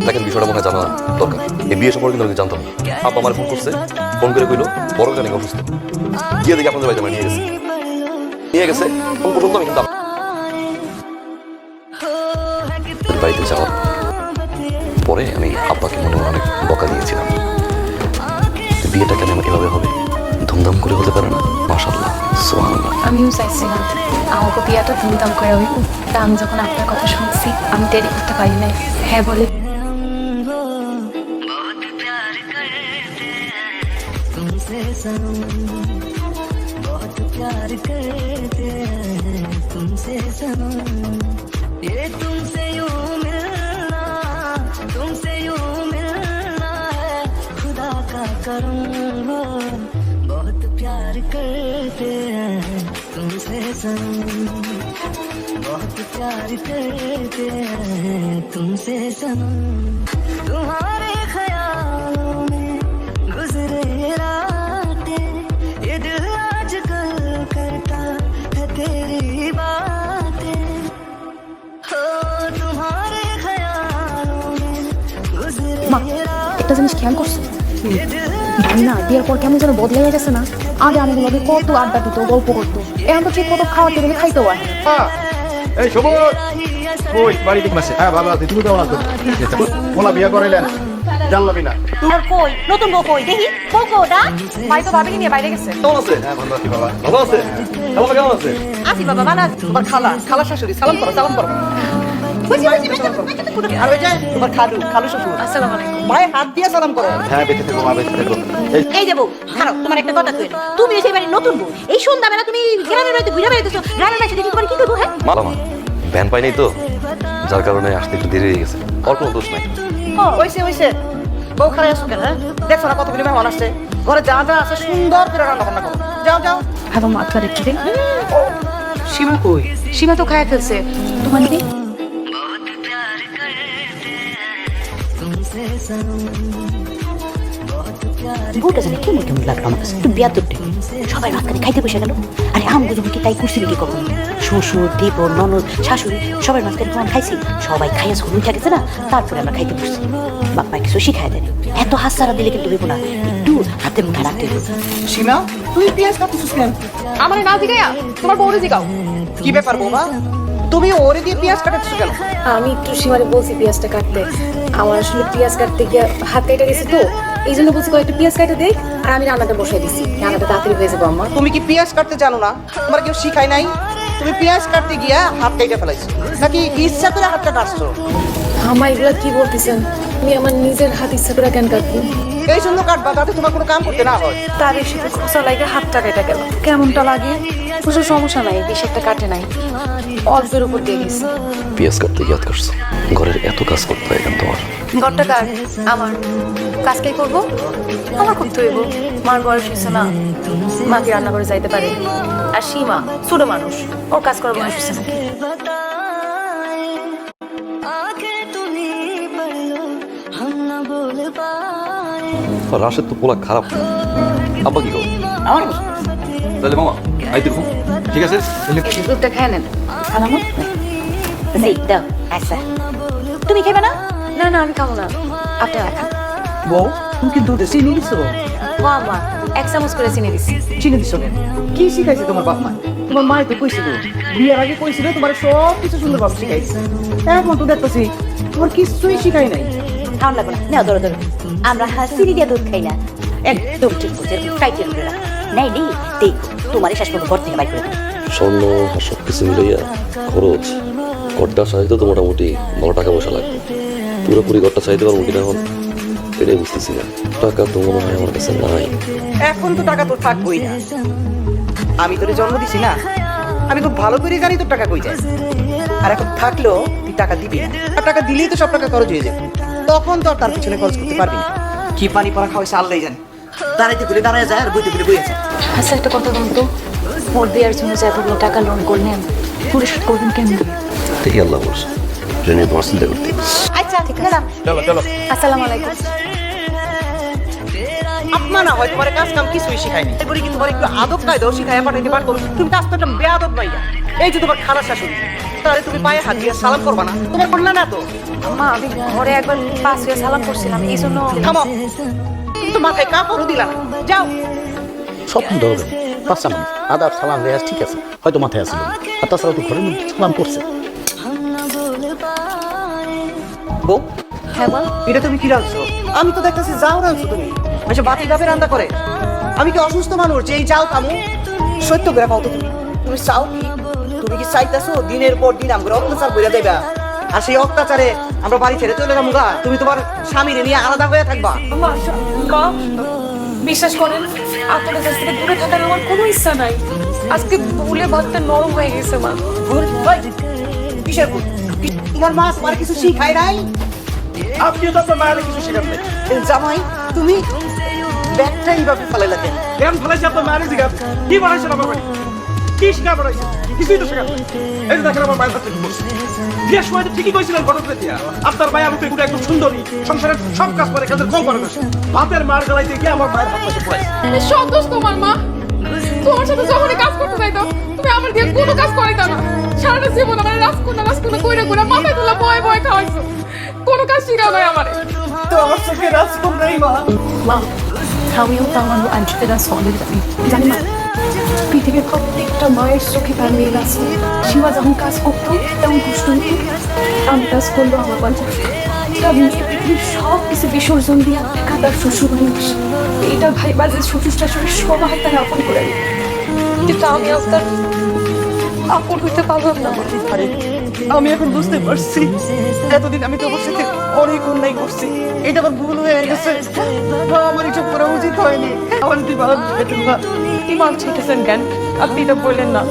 দেখেন বিষয়টা মনে হয় জানা দরকার। এই বিয়ে সম্পর্কে কিন্তু আমি জানতাম না। আব্বা আমার ফোন করছে, ফোন করে কইলো বড় জানি অসুস্থ, গিয়ে দেখি আপনাদের বাড়িতে নিয়ে গেছে ফোন পর্যন্ত আমি কিন্তু বাড়িতে যাওয়ার পরে আমি আব্বাকে মনে অনেক বকা দিয়েছিলাম। বিয়েটা কেন এভাবে হবে, ধুমধাম করে হতে পারে না? মাশাআল্লাহ, সুবহানাল্লাহ। আমিও চাইছিলাম আমাকে বিয়েটা ধুমধাম করে হইব, তা আমি যখন আপনার কথা শুনছি আমি দেরি করতে পারি নাই। হ্যাঁ বলে बहुत प्यार करते हैं तुमसे सनम बहुत प्यार करते हैं तुमसे सनम तुम्हारे ख्यालों में गुजरे रातें ये दिल आजकल करता है तेरी बातें हो तुम्हारे ख्यालों में गुजरे একটা জিনিস খেয়াল করছো না, বিয়ের পর কেমন যেন বদলে গেছে না? আগে আমাদের লগে কত আড্ডা দিত, গল্প করতো, এখন তো ঠিক মতো খাওয়ার টেবিলে খাইতে হয়। এই সবুজ কই বাড়ি দিকে মাসে? হ্যাঁ ভালো আছি, তুমি কেমন আছো? মোলা বিয়ে করাইলেন জানলামই না তোমার কই নতুন বউ কই দেখি বউ কোডা ভাই তো ভাবিনি নিয়ে বাইরে গেছে। কেমন আছে? হ্যাঁ ভালো আছি বাবা। ভালো আছে? খালা কেমন আছে? আসি বাবা বানা তোমার খালা শাশুড়ি সালাম করো বুঝি আর ওই যে তোমার খালু শ্বশুর আসসালামু আলাইকুম। ভাই হাত দিয়ে সালাম করো। হ্যাঁ বেঁচে থেকো মা, বেঁচে থেকো। এই যে বউ খারাপ তোমার একটা কথা কই তুমি এসে বাড়ি নতুন বউ এই সন্ধ্যাবেলা তুমি গ্রামের বাড়িতে ঘুরে বেড়াইতেছো গ্রামের বাড়িতে দেখি তোমার কি করবো? হ্যাঁ মালামা ভ্যান পাই নাই তো, যার কারণে আসতে একটু দেরি হয়ে গেছে। ওর কোনো দোষ নাই। হইছে বউ খারাপ আসো কেন? দেখছো না কতগুলি মেহমান আসছে, ঘরে যা যা আছে সুন্দর করে রান্না বান্না করো। যাও হ্যালো মাত্রা দেখতে দে। সীমা কই? সীমা তো খায় ফেলছে। তোমার দিদি বউটা জানি কেমন কেমন লাগলো আমার কাছে, একটু বিয়া তুটে সবাই মাঝখানে খাইতে বসে গেল। আরে আমগো যেমন কি তাই করছিল কি কখন শ্বশুর দেবর ননদ শাশুড়ি সবাই মাঝখানে তোমার খাইছি, সবাই খাইয়া শুরু উঠে গেছে না, তারপরে আমরা খাইতে বসছি। বাপ্পা কিছু শিখাই দেয়, এত হাত সারা দিলে কিন্তু হইব না, একটু হাতে মুখে রাখতে হবে। সীমা তুই পেঁয়াজ কাটছিস কেন? আমার না জিগাইয়া তোমার বউরে জিগাও। কি ব্যাপার বৌমা, তুমি ওরে দিয়ে পেঁয়াজ কাটাচ্ছ কেন? আমি একটু সীমারে বলছি পেঁয়াজটা কাটতে, আমার আসলে পেঁয়াজ কাটতে গিয়ে হাত কেটে গেছে তো, এই জন্য বলছি কয়েকটা পেঁয়াজ কাটে দেখ, আর আমি রান্নাটা বসাই দিছি, রান্নাটা তাড়াতাড়ি হয়ে যাবো আমার। তুমি কি পেঁয়াজ কাটতে জানো না? তোমার কেউ শিখাই নাই? তুমি পেঁয়াজ কাটতে গিয়া হাত কেটে ফেলাইছো নাকি ইচ্ছা করে হাতটা কাটছো? আমার এগুলা কি বলতেছেন? আমি আমার নিজের হাত ইচ্ছা করে কেন কাটবো? এই জন্য কাটবা যাতে তোমার কোনো কাম করতে না হয়। তার এসে খোসা লাগে হাতটা কেটে গেল, কেমনটা লাগে? কোনো সমস্যা নাই, বেশি একটা কাটে নাই, অল্পের উপর দিয়ে গেছি। পেঁয়াজ কাটতে ইয়াদ করছো, ঘরের এত কাজ করতে হয় কেন তোমার? ঘরটা কার? আমার। কাজ কে করবো? আমার করতে হইব, মার বয়স হয়েছে না, মাকে রান্না করে যাইতে পারে। আর সীমা ছোট মানুষ, ওর কাজ করার বয়স হয়েছে নাকি? রাশেদ তো পোলা খারাপ। আব্বা কি করো? আমার তাহলে মামা আই দেখো, ঠিক আছে? দুধটা খেয়ে নেন। আলামো? দাও আচ্ছা তুমি খেবে না? না না আমি খাবো না, আপনি রাখেন। বউ তুমি কি দুধে চিনি দিছো? মা 1 চামচ করে চিনি দিচ্ছি। চিনি দিছো কেন? কি শিখাইছে তোমার বাপ মা? তোমার মাই তো কইছিল বিয়ের আগে কইছিল তোমার সব কিছু সুন্দরভাবে শিখাইছে, এখন তো দেখতেছি তোমার কিছুই শিখাই নাই। খাওয়ান লাগবে না, নাও ধরো আমরা চিনি দিয়ে দুধ খাই না, একদম ঠিক বলছে, টাইটেল করে রাখ নাই নেই দেখ তোমার শেষ পর্যন্ত ঘর থেকে বাইর করে দেবো। স্বর্ণ আর সব কিছু মিলাইয়া খরচ, ঘরটা সাজাইতে তো মোটামুটি ভালো টাকা পয়সা লাগবে। পুরোপুরি ঘরটা চাইতে পারবো কিনা এখন এটাই বুঝতেছি না। টাকা তো মনে হয় আমার কাছে নাই। এখন তো টাকা তো থাকবোই না, আমি তোরে জন্ম দিছি না, আমি খুব ভালো করে জানি তোর টাকা কই যায়। আর এখন থাকলেও তুই টাকা দিবি না, আর টাকা দিলেই তো সব টাকা খরচ হয়ে যাবে, তখন তো আর তার পিছনে খরচ করতে পারবি না। কি পানি পড়া খাওয়াইছে আল্লাহ জানে, দাঁড়াইতে ঘুরে দাঁড়ায় যায় আর বইতে ঘুরে বইয়েছে। আচ্ছা একটা কথা বলুন তো, মোট দেওয়ার জন্য যে এতগুলো টাকা লোন করলেন পরিশোধ করবেন কেমন? দেখি আল্লাহ বলছে জেনে তোমার চিন্তা করতে। আচ্ছা ঠিক আছে চলো আসসালামু আলাইকুম। আপনা না হয় তোমার কাজ কাম কিছুই শিখায়নি, এরপরে কি তোমার একটু আদব কায়দাও শিখাইয়া পাঠাইতে পারতো? তুমি তো আস্তে একটা বেয়াদব ভাইয়া। এই যে তোমার খালা শাশুড়ি, তাহলে তুমি পায়ে হাত দিয়ে সালাম করবা না? তোমার করলে না তো? আম্মা আমি ঘরে একবার পাশ হয়ে সালাম করছিলাম এই জন্য। থামো, তুমি তো মাথায় কাপড়ও দিলা না। যাও। স্বপ্ন ধরবেন পাঁচ সালাম আদাব সালাম রেয়াজ ঠিক আছে, হয়তো মাথায় আসলো আর তাছাড়া তো ঘরের মধ্যে সালাম করছে। বউ, হ্যাঁ বল। এটা তুমি কি রাখছো? আমি তো দেখতেছি যাও রাখছো তুমি। আচ্ছা বাতি ভাবে রান্না করে। আমি কি অসুস্থ মানুষ যে এই যাও কামু? সত্য করে কও তো তুমি, তুমি চাও কি? তুমি কি চাইতেছো দিনের পর দিন আমরা অত্যাচার করে দেবা, আর সেই অত্যাচারে আমরা বাড়ি ছেড়ে চলে যাবো গা? তুমি তোমার স্বামীরে নিয়ে আলাদা হয়ে থাকবা? মা বিশ্বাস করেন আপনাদের কাছ থেকে দূরে থাকার আমার কোনো ইচ্ছা নাই। আজকে ভুলে ভাতটা নরম হয়ে গেছে মা। ভুল? ওই, কিসের ভুল? তোমার মা তোমার কিছু শিখায় নাই? আপনিও তো আপনার মায়ের কিছু শেখান নাই। জামাই তুমি ব্যাগটা এইভাবে ফেলে লাগেন? কেন ফেলাইছে আপনার মায়ের জিজ্ঞাসা? কি বানাইছেন আমার বাড়ি? কি শিখা বানাইছেন? কিছুই তো শেখান নাই। এই যে দেখেন আমার মায়ের হাতে কি বলছে। বিয়ের সময় তো ঠিকই কইছিলেন ঘটনা দিয়া। আপনার ভাই আমি তো এগুলো একদম সুন্দরী, সংসারের সব কাজ করে, কাজের কম করে না। ভাতের মার গলাইতে গিয়ে আমার মায়ের হাত পাশে পড়াইছে। সব দোষ তোমার মা। তোমার সাথে যখনই কাজ করতে যাইতাম তুমি আমার দিয়ে কোনো কাজ করাইতা না। সারাটা জীবন আমার রাজকন্যা কইরা কইরা মাথায় তোলা ভয় ভয় খাওয়াইছো। কোনো কাজ শিখাও নাই আমারে। তো আমার চোখে রাজকন্যাই মা। মা আমিও তো আমার আঞ্চলিক সলিড জানি না পৃথিবীর প্রত্যেকটা মায়ের চোখে তার মেয়ে আছে। শিবা যখন কাজ করতো তেমন কষ্ট হতো, আমি কাজ করলো আমার বাচ্চা পৃথিবীর সব কিছু বিসর্জন দিয়া তার শ্বশুর মানুষ এটা ভাই বাজে শ্বশুর শাশুড়ি সবাই তার আপন করে দিত। কিন্তু আমি আপনার আপন হইতে পারলাম না। আরে আমি এখন বুঝতে পারছি এতদিন আমি তোমার সাথে অনেক অন্যায় করছি, এটা আমার ভুল হয়ে গেছে। আমার এসব করা উচিত হয়নি। আমার দিবা ইমান ছেটেছেন কেন? আপনি এটা বললেন না।